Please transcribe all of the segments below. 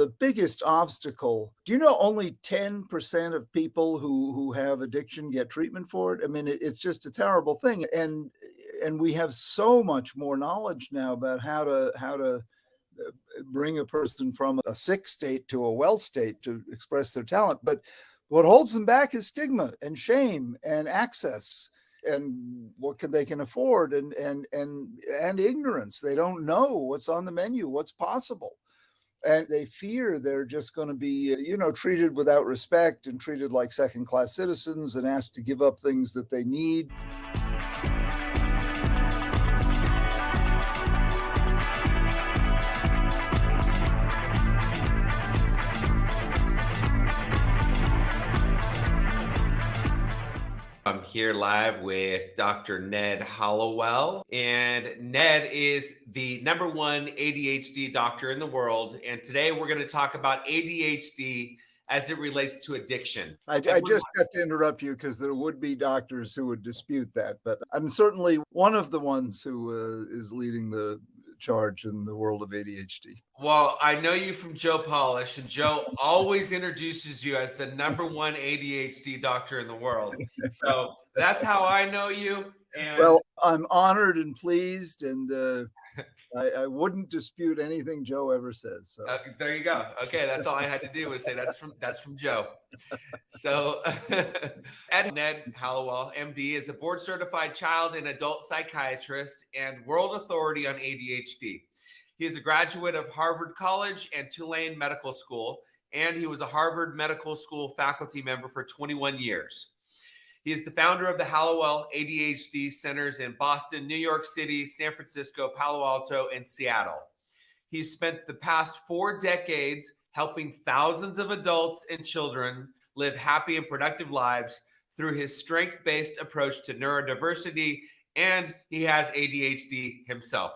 The biggest obstacle, do you know only 10% of people who have addiction get treatment for it? I mean, it's just a terrible thing. And we have so much more knowledge now about how to bring a person from a sick state to a well state to express their talent. But what holds them back is stigma and shame and access and what they can afford and ignorance. They don't know what's on the menu, what's possible. And they fear they're just going to be, treated without respect and treated like second-class citizens and asked to give up things that they need. I'm here live with Dr. Ned Hollowell, and Ned is the #1 ADHD doctor in the world. And today we're going to talk about ADHD as it relates to addiction. I just have to interrupt you because there would be doctors who would dispute that, but I'm certainly one of the ones who is leading the charge in the world of ADHD. Well, I know you from Joe Polish, and Joe always introduces you as the #1 ADHD doctor in the world. So that's how I know you. And well, I'm honored and pleased, and I wouldn't dispute anything Joe ever says. So there you go. Okay, that's all I had to do was say that's from Joe. So Ned Hollowell, MD, is a board-certified child and adult psychiatrist and world authority on ADHD. He is a graduate of Harvard College and Tulane Medical School, and he was a Harvard Medical School faculty member for 21 years. He is the founder of the Hollowell ADHD centers in Boston, New York City, San Francisco, Palo Alto, and Seattle. He's spent the past 4 decades helping thousands of adults and children live happy and productive lives through his strength-based approach to neurodiversity, and he has ADHD himself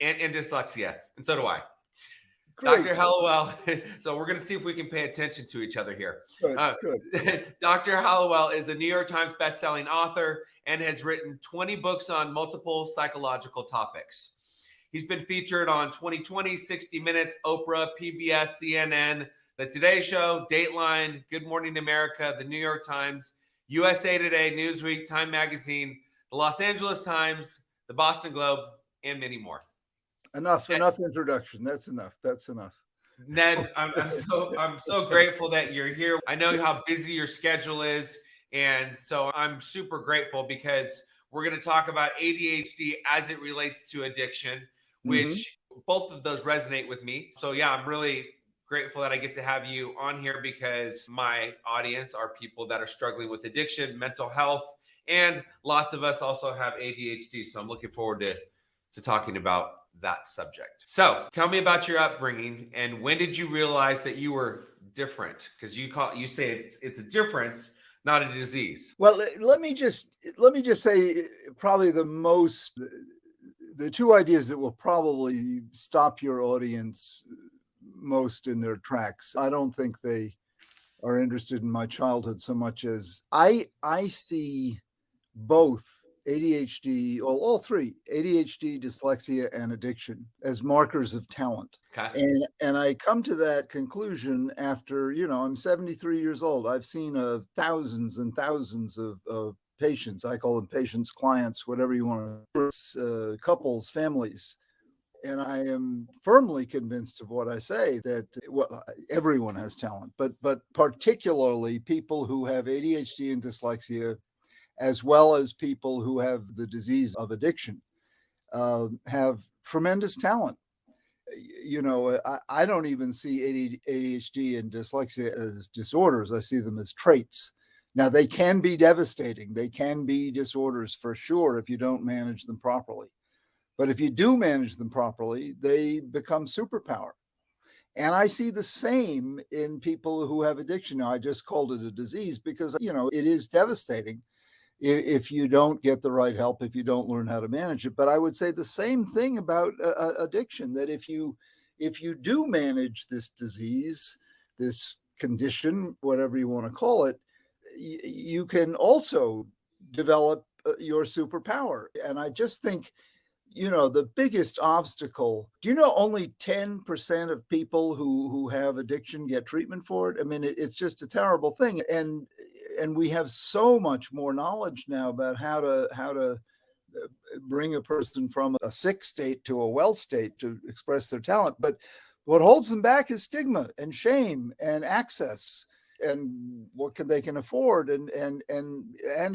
and dyslexia, and so do I. Great. Dr. Hollowell, so we're going to see if we can pay attention to each other here. Good. Dr. Hollowell is a New York Times bestselling author and has written 20 books on multiple psychological topics. He's been featured on 2020, 60 Minutes, Oprah, PBS, CNN, The Today Show, Dateline, Good Morning America, The New York Times, USA Today, Newsweek, Time Magazine, The Los Angeles Times, The Boston Globe, and many more. Enough introduction. That's enough. Ned, I'm so grateful that you're here. I know how busy your schedule is, and so I'm super grateful because we're going to talk about ADHD as it relates to addiction, which both of those resonate with me. So yeah, I'm really grateful that I get to have you on here because my audience are people that are struggling with addiction, mental health, and lots of us also have ADHD. So I'm looking forward to talking about that subject. So tell me about your upbringing and when did you realize that you were different? Because you say it's a difference, not a disease. Well, let me just say probably the 2 ideas that will probably stop your audience most in their tracks. I don't think they are interested in my childhood so much as I see both ADHD, all 3, ADHD, dyslexia, and addiction as markers of talent. Okay. And I come to that conclusion after, I'm 73 years old. I've seen thousands and thousands of patients. I call them patients, clients, whatever you want to, couples, families. And I am firmly convinced of what I say, that everyone has talent, but particularly people who have ADHD and dyslexia, as well as people who have the disease of addiction, have tremendous talent. I don't even see ADHD and dyslexia as disorders. I see them as traits. Now, they can be devastating. They can be disorders for sure if you don't manage them properly. But if you do manage them properly, they become superpower. And I see the same in people who have addiction. Now, I just called it a disease because, it is devastating if you don't get the right help, if you don't learn how to manage it. But I would say the same thing about addiction, that if you do manage this disease, this condition, whatever you want to call it, you can also develop your superpower. And I just think, The biggest obstacle, do you know only 10% of people who have addiction get treatment for it? I mean, it's just a terrible thing. And we have so much more knowledge now about how to bring a person from a sick state to a well state to express their talent. But what holds them back is stigma and shame and access and what they can afford and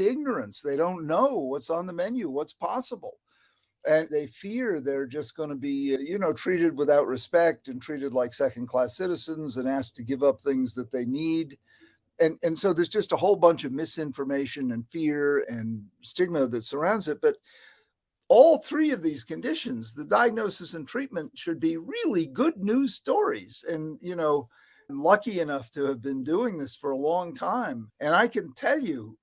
ignorance. They don't know what's on the menu, what's possible. And they fear they're just going to be, treated without respect and treated like second class citizens and asked to give up things that they need. And so there's just a whole bunch of misinformation and fear and stigma that surrounds it. But all three of these conditions, the diagnosis and treatment, should be really good news stories. And, I'm lucky enough to have been doing this for a long time. And I can tell you,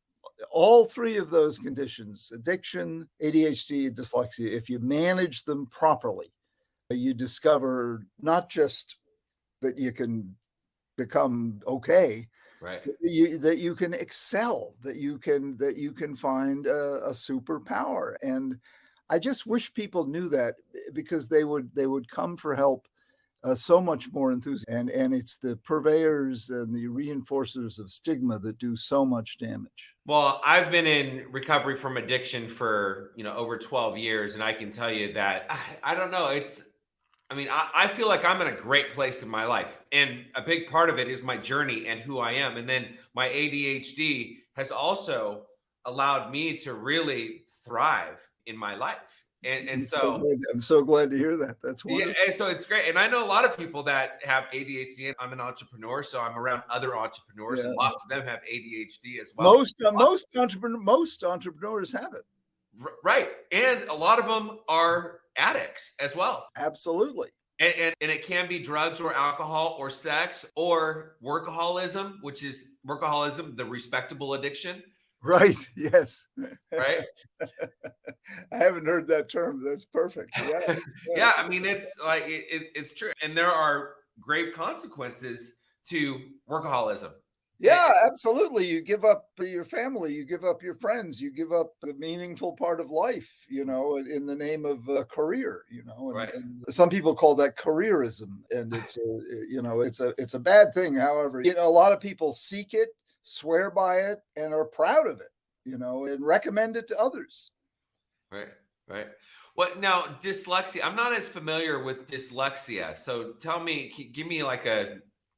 all three of those conditions, addiction, ADHD, and dyslexia, if you manage them properly, you discover not just that you can become okay, Right. that you can excel, that you can find a superpower. And I just wish people knew that, because they would come for help so much more enthusiasm. And it's the purveyors and the reinforcers of stigma that do so much damage. Well, I've been in recovery from addiction for, over 12 years. And I can tell you that I don't know. I feel like I'm in a great place in my life. And a big part of it is my journey and who I am. And then my ADHD has also allowed me to really thrive in my life. And so, I'm so glad to hear that. That's yeah, wonderful. and so it's great. And I know a lot of people that have ADHD, and I'm an entrepreneur. So I'm around other entrepreneurs, and Yeah. lots of them have ADHD as well. Most entrepreneurs have it. Right. And a lot of them are addicts as well. Absolutely. And it can be drugs or alcohol or sex or workaholism, which is workaholism, the respectable addiction, Right. Yes. right? I haven't heard that term. That's perfect. Yeah. Yeah. Yeah, it's like it's true. And there are grave consequences to workaholism. And Yeah, absolutely. You give up your family, you give up your friends, you give up the meaningful part of life, in the name of a career, right. and some people call that careerism. And it's a bad thing. However, a lot of people seek it, swear by it, and are proud of it, and recommend it to others. Right. Right. Well, now dyslexia. I'm not as familiar with dyslexia. So tell me, give me like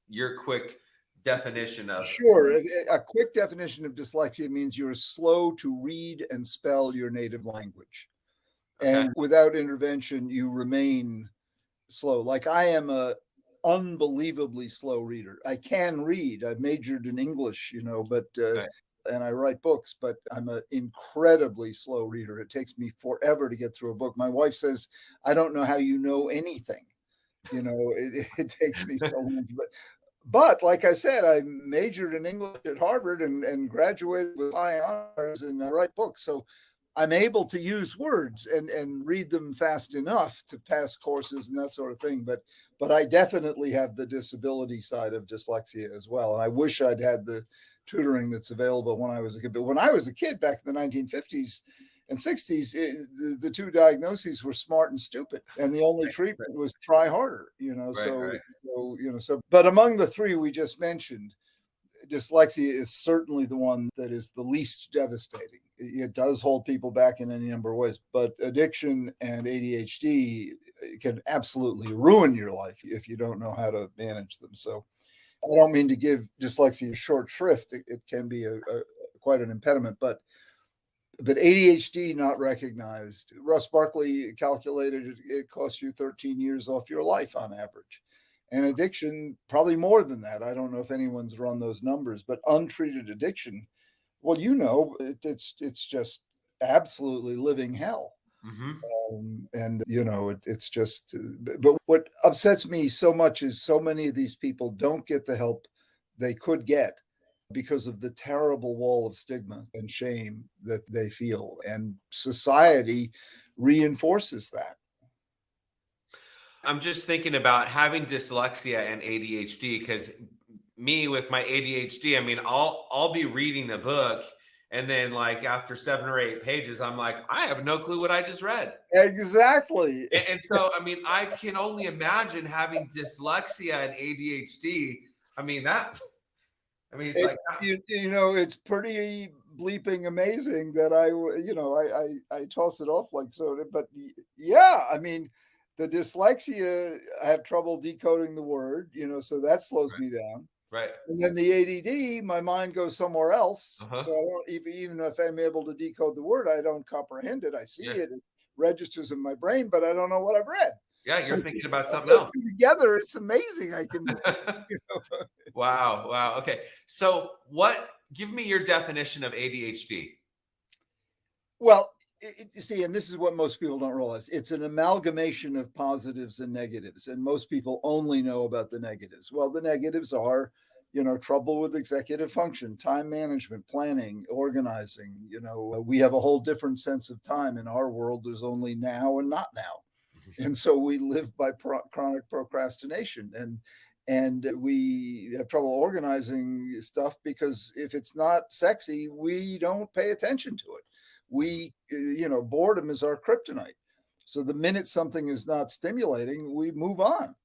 your quick definition of. Sure. A quick definition of dyslexia means you're slow to read and spell your native language. Okay. And without intervention, you remain slow. Like, I am a unbelievably slow reader. I can read. I majored in English, but Okay. and I write books, but I'm an incredibly slow reader. It takes me forever to get through a book. My wife says, I don't know how you know anything. It takes me so long. But like I said, I majored in English at Harvard and graduated with high honors, and I write books. So I'm able to use words and read them fast enough to pass courses and that sort of thing. But I definitely have the disability side of dyslexia as well. And I wish I'd had the tutoring that's available when I was a kid. But when I was a kid back in the 1950s and 60s, the two diagnoses were smart and stupid. And the only treatment was try harder, Right. Right. but among the three we just mentioned, dyslexia is certainly the one that is the least devastating. It does hold people back in any number of ways, but addiction and ADHD can absolutely ruin your life if you don't know how to manage them. So I don't mean to give dyslexia short shrift. It can be quite an impediment, but ADHD not recognized. Russ Barkley calculated it costs you 13 years off your life on average. And addiction, probably more than that. I don't know if anyone's run those numbers, but untreated addiction, well, it's just absolutely living hell. Mm-hmm. And it's just. But what upsets me so much is so many of these people don't get the help they could get because of the terrible wall of stigma and shame that they feel, and society reinforces that. I'm just thinking about having dyslexia and ADHD because me with my ADHD, I'll be reading a book And then, like, after 7 or 8 pages, I'm like, I have no clue what I just read. Exactly. And so, I mean, I can only imagine having dyslexia and ADHD. I mean, it's It, like, it's pretty bleeping amazing that I toss it off like soda, but yeah, I mean, the dyslexia, I have trouble decoding the word, so that slows right, me down. right. And then the ADD, my mind goes somewhere else. Uh-huh. So I don't even if I'm able to decode the word, I don't comprehend it. I see Yeah. it, it registers in my brain, but I don't know what I've read. Yeah. So You're thinking about put something those else. two together, it's amazing. I can, you know, Wow. Wow. Okay. So, give me your definition of ADHD. well, you see, and this is what most people don't realize. It's an amalgamation of positives and negatives, and most people only know about the negatives. Well, the negatives are, trouble with executive function, time management, planning, organizing. We have a whole different sense of time in our world. There's only now and not now, and so we live by chronic procrastination, and we have trouble organizing stuff because if it's not sexy, we don't pay attention to it. Boredom is our kryptonite. So the minute something is not stimulating, we move on.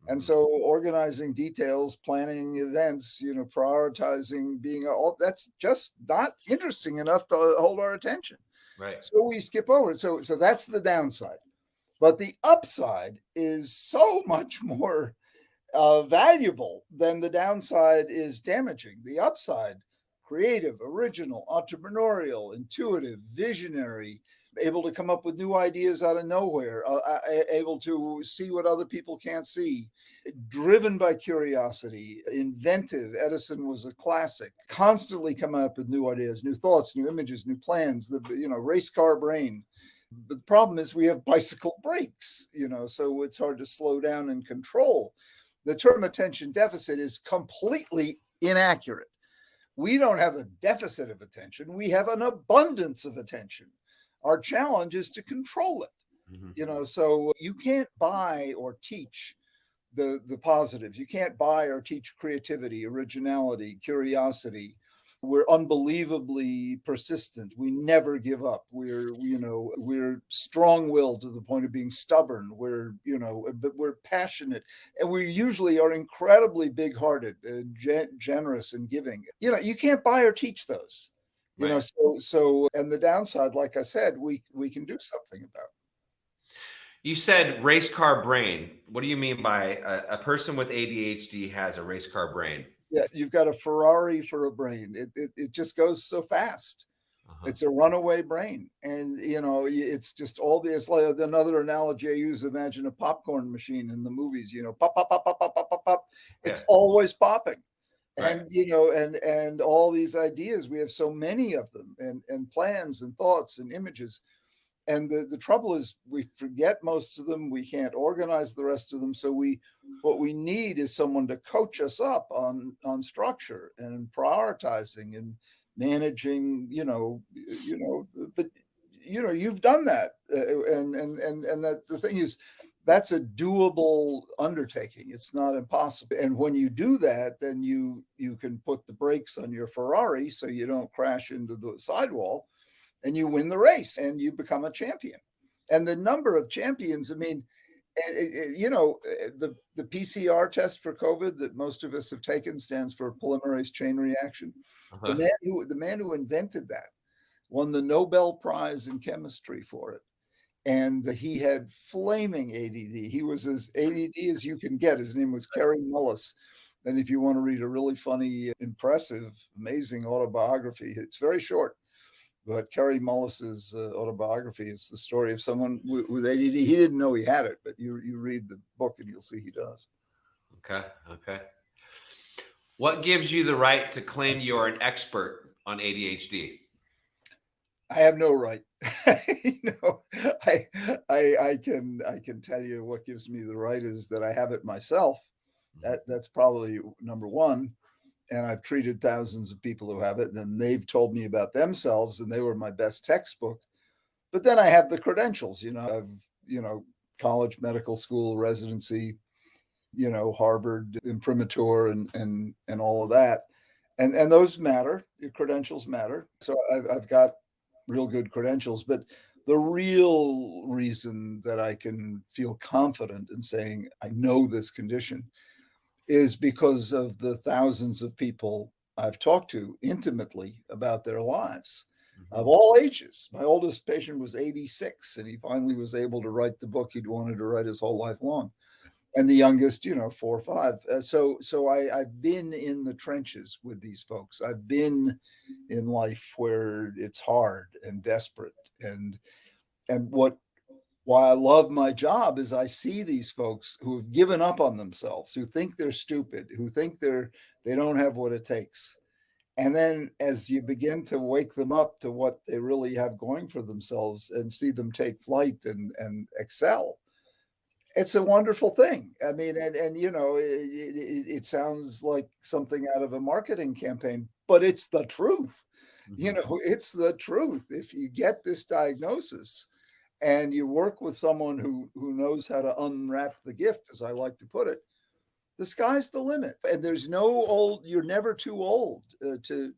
And Mhm. so organizing details, planning events, prioritizing, being all that's just not interesting enough to hold our attention. Right. So we skip over it. So that's the downside. But the upside is so much more valuable, then the downside is damaging. The upside, creative, original, entrepreneurial, intuitive, visionary, able to come up with new ideas out of nowhere, able to see what other people can't see, driven by curiosity, inventive. Edison was a classic, constantly coming up with new ideas, new thoughts, new images, new plans, the race car brain. But the problem is we have bicycle brakes, so it's hard to slow down and control. The term attention deficit is completely inaccurate. We don't have a deficit of attention, we have an abundance of attention. Our challenge is to control it. Mhm. So you can't buy or teach the positives. You can't buy or teach creativity, originality, curiosity. We're unbelievably persistent. We never give up. We're strong-willed to the point of being stubborn. But we're passionate, and we usually are incredibly big-hearted, generous, and giving. You can't buy or teach those. Right. And the downside, like I said, we can do something about. You said race car brain. What do you mean by a person with ADHD has a race car brain? Yeah, you've got a Ferrari for a brain. It just goes so fast. Uh-huh. It's a runaway brain, and it's just all the. It's like another analogy I use. Imagine a popcorn machine in the movies. Pop, pop, pop, pop, pop, pop, pop, pop. Yeah. It's always popping, Right. and all these ideas. We have so many of them, and plans and thoughts and images. And the trouble is we forget most of them. We can't organize the rest of them. So what we need is someone to coach us up on structure and prioritizing and managing, but you've done that. And that the thing is, that's a doable undertaking. It's not impossible. And when you do that, then you can put the brakes on your Ferrari so you don't crash into the sidewall, and you win the race and you become a champion. And the number of champions, I mean, the PCR test for COVID that most of us have taken stands for polymerase chain reaction. The Uh-huh. man who invented that won the Nobel Prize in chemistry for it. And he had flaming ADD. He was as ADD as you can get. His name was Kerry Mullis. And if you want to read a really funny, impressive, amazing autobiography, it's very short. But Kerry Mullis's autobiography is the story of someone with ADD. He didn't know he had it, but you read the book and you'll see he does. Okay. Okay. What gives you the right to claim you are an expert on ADHD? I have no right. you know, I, I can tell you what gives me the right is that I have it myself. Mhm. That's probably number one. And I've treated thousands of people who have it, and then they've told me about themselves, and they were my best textbook. But then I have the credentials. I've college, medical school, residency, Harvard imprimatur, and all of that. And those matter. Your credentials matter. So I've got real good credentials, but the real reason that I can feel confident in saying I know this condition is because of the thousands of people I've talked to intimately about their lives of Mhm. all ages. My oldest patient was 86, and he finally was able to write the book he'd wanted to write his whole life long. And the youngest, 4 or 5. I've been in the trenches with these folks. I've been in life where it's hard and desperate, and why I love my job is I see these folks who have given up on themselves, who think they're stupid, who think they don't have what it takes. And then as you begin to wake them up to what they really have going for themselves and see them take flight and excel, it's a wonderful thing. I mean, it sounds like something out of a marketing campaign, but it's the truth. Mhm. It's the truth. If you get this diagnosis and you work with someone who knows how to unwrap the gift, as I like to put it, the sky's the limit. And there's no old. You're never too old to.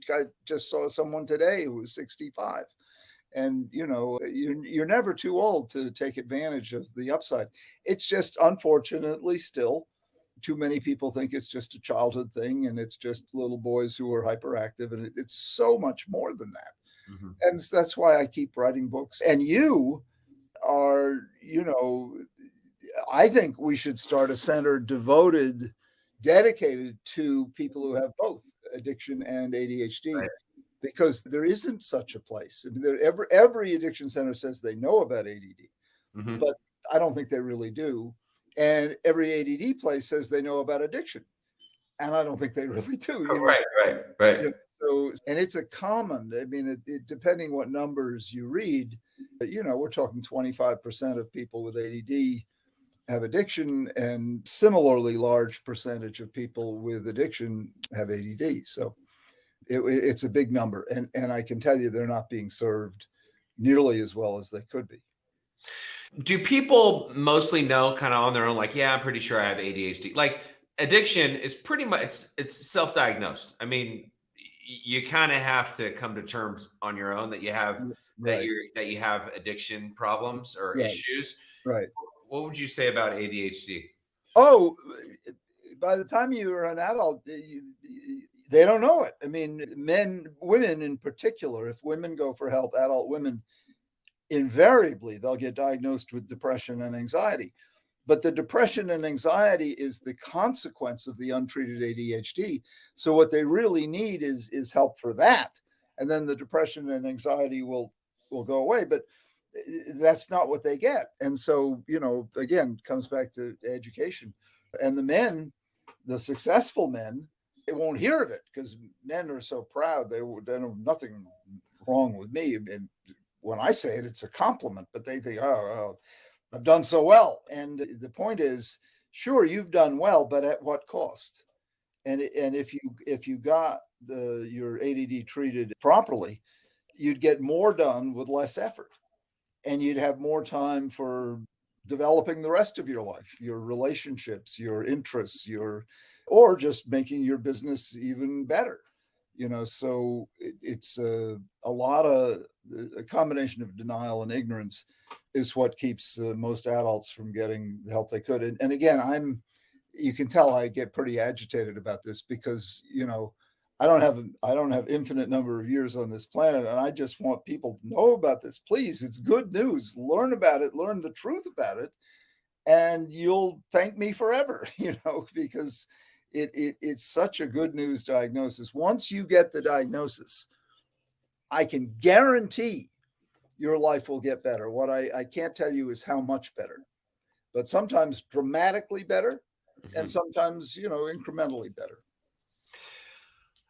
I just saw someone today who was 65, and you're never too old to take advantage of the upside. It's just unfortunately still too many people think it's just a childhood thing and it's just little boys who are hyperactive, and it's so much more than that. Mhm. And that's why I keep writing books. And you are, I think we should start a center dedicated to people who have both addiction and ADHD, Right. because there isn't such a place. I mean, every addiction center says they know about ADD, Mhm. but I don't think they really do. And every ADD place says they know about addiction, and I don't think they really do. Right, right, right. You know, and it's a common. I mean, depending what numbers you read, we're talking 25% of people with ADD have addiction, and similarly large percentage of people with addiction have ADD. So it's a big number, and I can tell you they're not being served nearly as well as they could be. Do people mostly know kind of on their own, like, yeah, I'm pretty sure I have ADHD? Like, addiction is pretty much it's self-diagnosed. I mean, you kind of have to come to terms on your own that you have Right, that you have addiction problems or right, issues. right. What would you say about ADHD? Oh, by the time you're an adult, they don't know it. I mean, women in particular, if women go for help, adult women, invariably they'll get diagnosed with depression and anxiety. But the depression and anxiety is the consequence of the untreated ADHD. So what they really need is help for that, and then the depression and anxiety will go away. But that's not what they get. And so, again, comes back to education. And the men, the successful men, they won't hear of it because men are so proud. They know nothing wrong with me. And when I say it, it's a compliment, but they think, oh, well, I've done so well. And the point is, sure, you've done well, but at what cost? And if you got your ADD treated properly, you'd get more done with less effort, and you'd have more time for developing the rest of your life, your relationships, your interests, or just making your business even better. So it's a lot of a combination of denial and ignorance is what keeps most adults from getting the help they could. And again, you can tell I get pretty agitated about this because I don't have infinite number of years on this planet, and I just want people to know about this. Please, it's good news. Learn about it, learn the truth about it, and you'll thank me forever, because it's such a good news diagnosis. Once you get the diagnosis, I can guarantee your life will get better. What I can't tell you is how much better, but sometimes dramatically better, and Mhm. sometimes, incrementally better.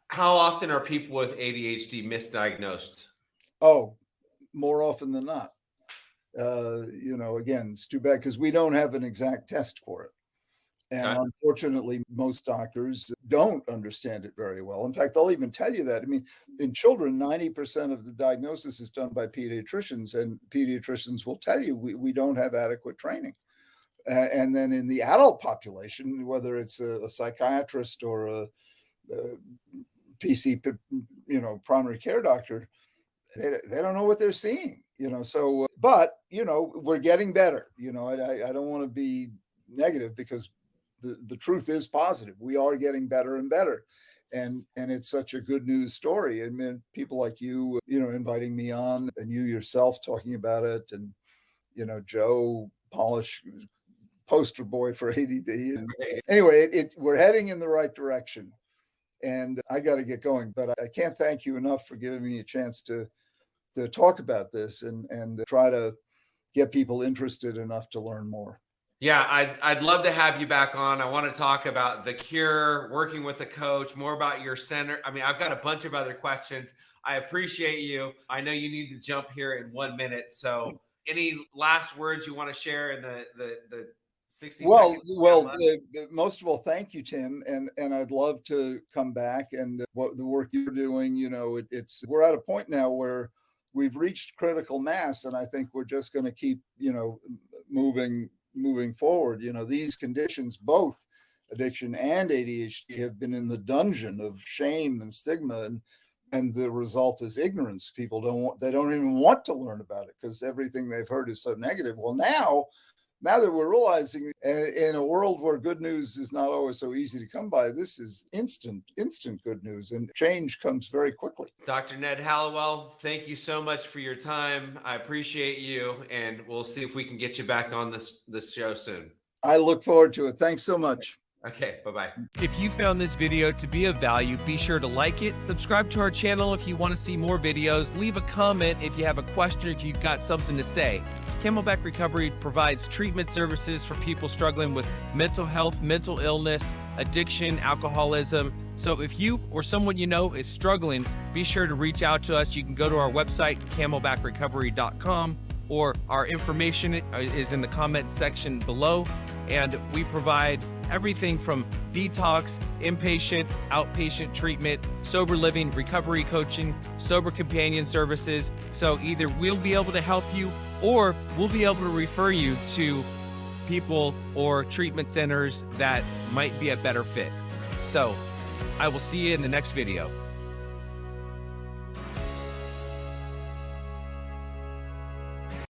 How often are people with ADHD misdiagnosed? Oh, more often than not. Again, it's too bad because we don't have an exact test for it. And Okay. unfortunately, most doctors don't understand it very well. In fact, they'll even tell you that. I mean, in children, 90% of the diagnosis is done by pediatricians, and pediatricians will tell you we don't have adequate training. And then in the adult population, whether it's a psychiatrist or the PC, primary care doctor, they don't know what they're seeing, so, but, we're getting better. I don't want to be negative, because the truth is positive. We are getting better and better. And it's such a good news story. I mean, people like you, inviting me on, and you yourself talking about it, and, Joe Polish, poster boy for ADD. And Right. anyway, we're heading in the right direction, and I got to get going, but I can't thank you enough for giving me a chance to talk about this, and try to get people interested enough to learn more. Yeah, I'd love to have you back on. I want to talk about the cure, working with a coach, more about your center. I mean, I've got a bunch of other questions. I appreciate you. I know you need to jump here in 1 minute. So any last words you want to share in the 60 Well, seconds we have well, left? most of all, thank you, Tim, and I'd love to come back, and what the work you're doing. It's we're at a point now where we've reached critical mass, and I think we're just going to keep, moving forward. These conditions, both addiction and ADHD, have been in the dungeon of shame and stigma, and the result is ignorance. People they don't even want to learn about it, because everything they've heard is so negative. Well, now that we're realizing, in a world where good news is not always so easy to come by, this is instant good news, and change comes very quickly. Dr. Ned Hallowell, thank you so much for your time. I appreciate you, and we'll see if we can get you back on this show soon. I look forward to it. Thanks so much. Okay, bye-bye. If you found this video to be of value, be sure to like it, subscribe to our channel if you want to see more videos, leave a comment if you have a question or if you've got something to say. Camelback Recovery provides treatment services for people struggling with mental health, mental illness, addiction, alcoholism. So if you or someone you know is struggling, be sure to reach out to us. You can go to our website, camelbackrecovery.com, or our information is in the comment section below. And we provide everything from detox, inpatient, outpatient treatment, sober living, recovery coaching, sober companion services. So either we'll be able to help you, or we'll be able to refer you to people or treatment centers that might be a better fit. So I will see you in the next video.